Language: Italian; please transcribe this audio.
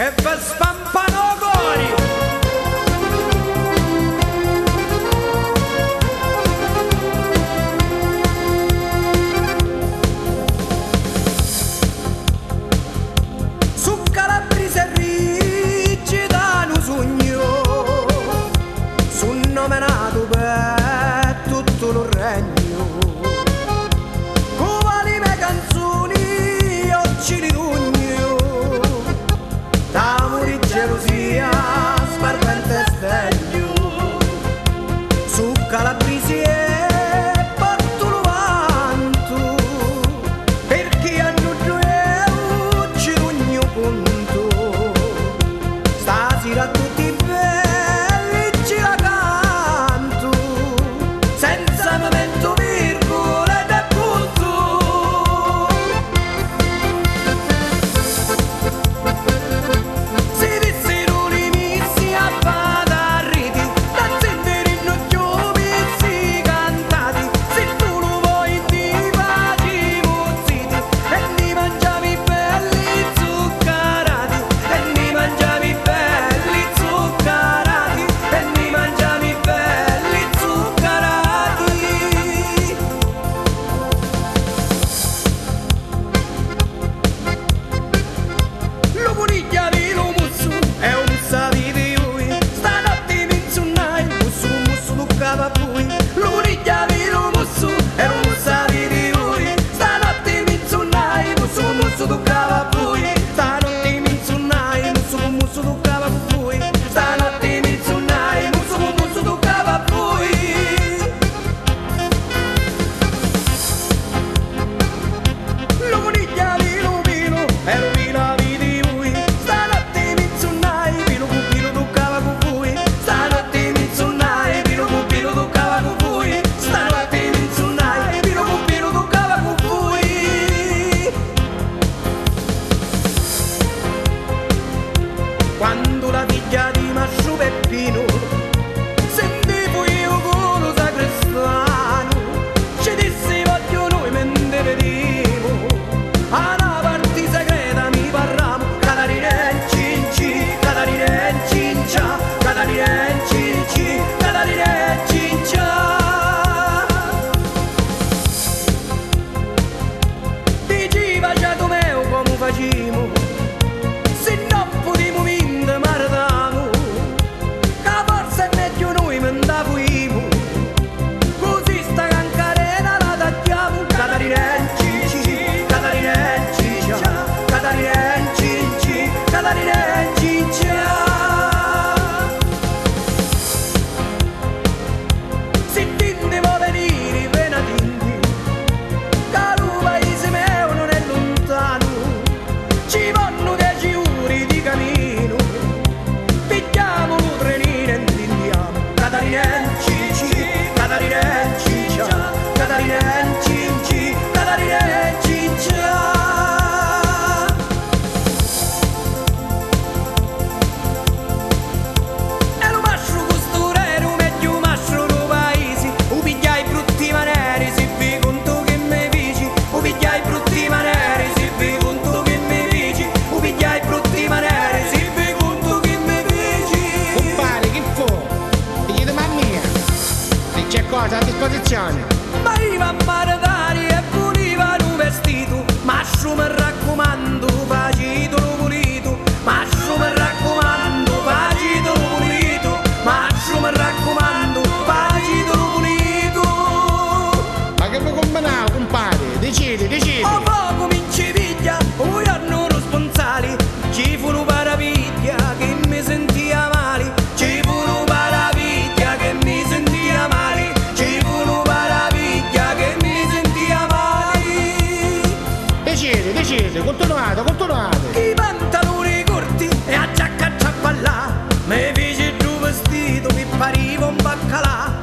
e vi spampano cori. Su Calabrese rigida un sogno, su nominato per tutto il regno. Quali me canzoni oggi li sogno, d'amore e gelosia, spardente steglio. Su Calabrese porto lo vanto, perché hanno due ci sogno punto. Stasera tutti belli ci la canto, senza momento virgole e punto. Si dissero li missi a padarriti, da zendere in occhio cantati. Se tu lo vuoi ti faci mozziti, e ne mangiavi belli zuccherati, e ne mangiavi belli zuccherati, e ne mangiavi belli zuccherati. Lo coniglia di lo musso è un mussavi di lui, stanotte mi insunnai, musso toccava a lui. Lo coniglia di lo musso è un mussavi di lui, stanotte mi insunnai, musso toccava a lui. Stanotte mi insunnai, musso toccava a lui. Stanotte mi insunnai, musso toccava a lui. Lo coniglia di lo vino e lo vinavi di lui, stanotte mi insunnai, vino toccava con voi. Stanotte mi insunnai, vino toccava con voi. Stanotte mi insunnai, vino toccava con voi. Quando la figlia di Mascio Peppino sentivo io con lo sacrestano, ci disse voglio noi mentre vediamo, a una parte segreta mi parliamo. Catarina e Cinci, Catarina e Cincia, Catarina e Cinci, Catarina e Cincia. Diceva c'è Tomeo come facciamo, se non potremo vincere maritamo, che forse è meglio noi mandavuimo, così sta cancarena la tagliamo. Catarina e Cinci, Catarina e Cincia, Catarina e Cinci, Catarina e Cincia. Se tinte vuoi venire, appena tinti, che lo paese mio non è lontano, ci vanno 10 ore di cammino, pigliamo lo trenino e andiamo. Catarina e Cinci, Catarina e Cincia, Catarina e Cinci, Catarina e Cincia. E lo mascio costurero, meglio mascio do paesi, o pigliai brutti maneri, se vi conto che me vici, o pigliai brutti maneri, se vi conto che me vici, o pigliai brutti maneri, se vi conto che me vici. Compare, che fu? Figli di mamma mia, se c'è cosa a disposizione. Ma iva a maritare e volevano un vestito, mascio mi raccomando, facitelo pulito, mascio mi raccomando, facitelo pulito, mascio mi raccomando, facitelo pulito. Ma che vuoi combinare, compare? Decidi. O poco mi ci piglia, o hanno responsabili, ci fu una parapiglia che mi sentia male, ci fu una parapiglia che mi sentia male, ci fu una parapiglia che mi sentia male. Decidi, continuate. I pantaloni corti e a giacca a ciappallà, mi fece il tuo vestito che pariva un baccalà.